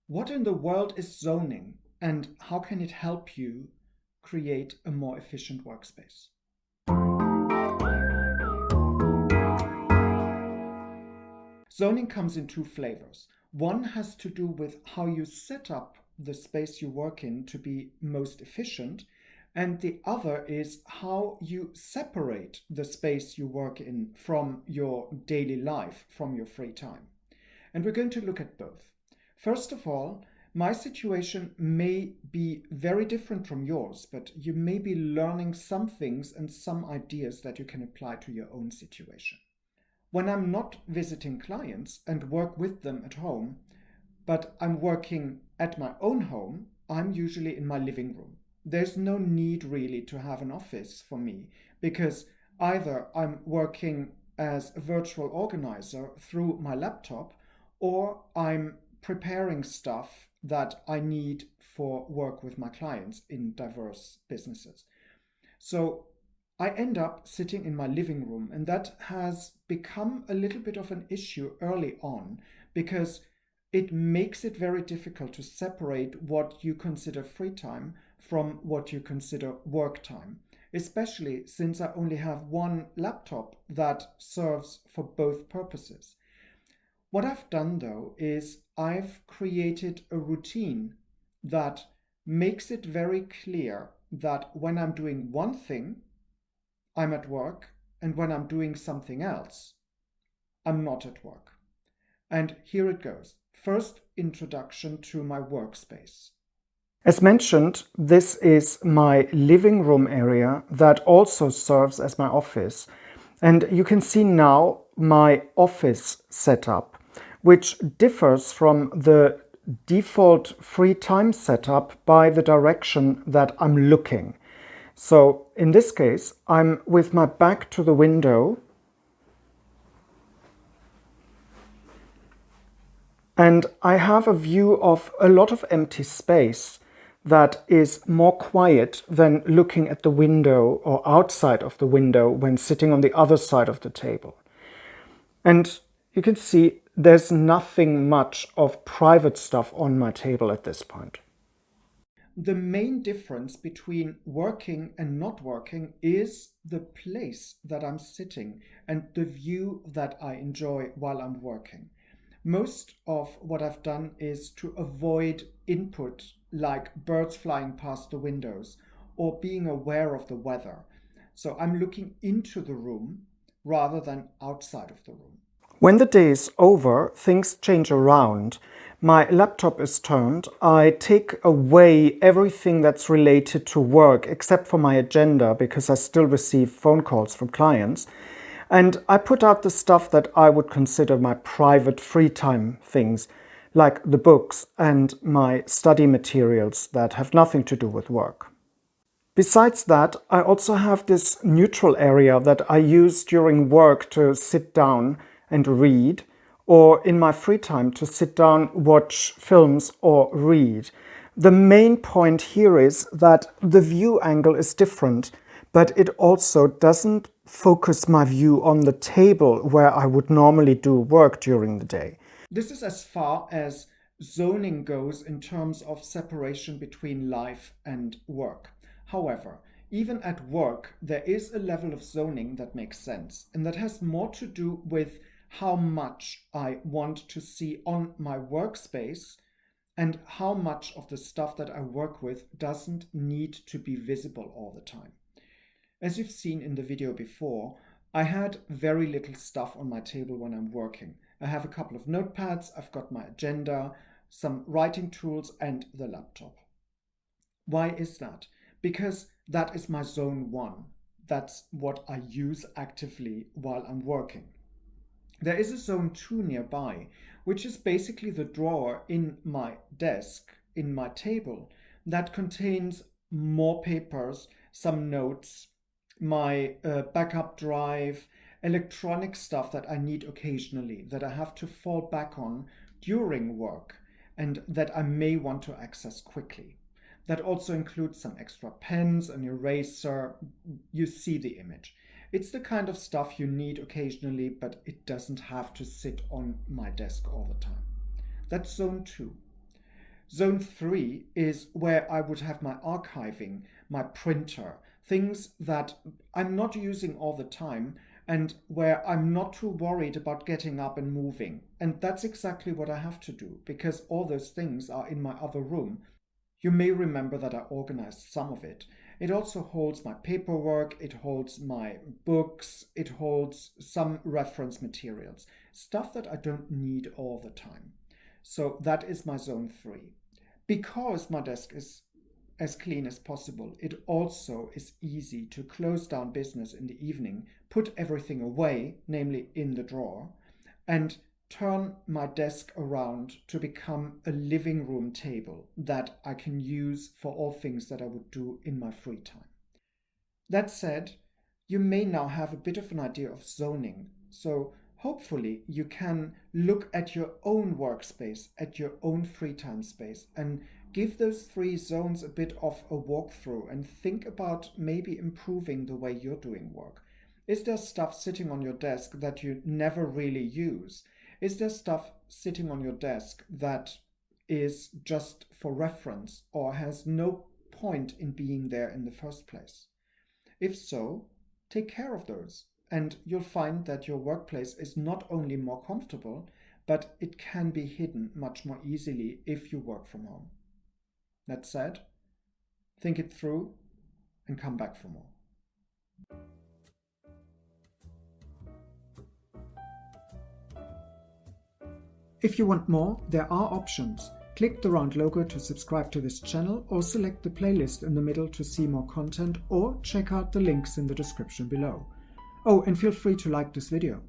What in the world is zoning and how can it help you create a more efficient workspace? Zoning comes in two flavors. One has to do with how you set up the space you work in to be most efficient, and the other is how you separate the space you work in from your daily life, from your free time. And we're going to look at both. First of all, my situation may be very different from yours, but you may be learning some things and some ideas that you can apply to your own situation. When I'm not visiting clients and work with them at home, but I'm working at my own home, I'm usually in my living room. There's no need really to have an office for me because either I'm working as a virtual organizer through my laptop or I'm preparing stuff that I need for work with my clients in diverse businesses. So I end up sitting in my living room, and that has become a little bit of an issue early on because it makes it very difficult to separate what you consider free time from what you consider work time, especially since I only have one laptop that serves for both purposes. What I've done though is I've created a routine that makes it very clear that when I'm doing one thing, I'm at work, and when I'm doing something else, I'm not at work. And here it goes. First, introduction to my workspace. As mentioned, this is my living room area that also serves as my office. And you can see now my office setup, which differs from the default free time setup by the direction that I'm looking. So in this case, I'm with my back to the window and I have a view of a lot of empty space that is more quiet than looking at the window or outside of the window when sitting on the other side of the table. And you can see there's nothing much of private stuff on my table at this point. The main difference between working and not working is the place that I'm sitting and the view that I enjoy while I'm working. Most of what I've done is to avoid input like birds flying past the windows or being aware of the weather. So I'm looking into the room rather than outside of the room. When the day is over, things change around. My laptop is turned. I take away everything that's related to work except for my agenda because I still receive phone calls from clients. And I put out the stuff that I would consider my private free time things, like the books and my study materials that have nothing to do with work. Besides that, I also have this neutral area that I use during work to sit down and read, or in my free time to sit down, watch films or read. The main point here is that the view angle is different, but it also doesn't focus my view on the table where I would normally do work during the day. This is as far as zoning goes in terms of separation between life and work. However, even at work, there is a level of zoning that makes sense, and that has more to do with how much I want to see on my workspace and how much of the stuff that I work with doesn't need to be visible all the time. As you've seen in the video before, I had very little stuff on my table when I'm working. I have a couple of notepads, I've got my agenda, some writing tools, and the laptop. Why is that? Because that is my zone one. That's what I use actively while I'm working. There is a zone 2 nearby, which is basically the drawer in my desk, in my table, that contains more papers, some notes, my backup drive, electronic stuff that I need occasionally, that I have to fall back on during work, and that I may want to access quickly. That also includes some extra pens, an eraser. You see the image. It's the kind of stuff you need occasionally, but it doesn't have to sit on my desk all the time. That's zone 2. Zone 3 is where I would have my archiving, my printer, things that I'm not using all the time and where I'm not too worried about getting up and moving. And that's exactly what I have to do, because all those things are in my other room. You may remember that I organized some of it. It also holds my paperwork, it holds my books, it holds some reference materials, stuff that I don't need all the time. So that is my zone 3. Because my desk is as clean as possible, it also is easy to close down business in the evening, put everything away, namely in the drawer, and turn my desk around to become a living room table that I can use for all things that I would do in my free time. That said, you may now have a bit of an idea of zoning, so hopefully you can look at your own workspace, at your own free time space, and give those 3 zones a bit of a walkthrough and think about maybe improving the way you're doing work. Is there stuff sitting on your desk that you never really use? Is there stuff sitting on your desk that is just for reference or has no point in being there in the first place? If so, take care of those, and you'll find that your workplace is not only more comfortable, but it can be hidden much more easily if you work from home. That said, think it through and come back for more. If you want more, there are options. Click the round logo to subscribe to this channel, or select the playlist in the middle to see more content, or check out the links in the description below. Oh, and feel free to like this video.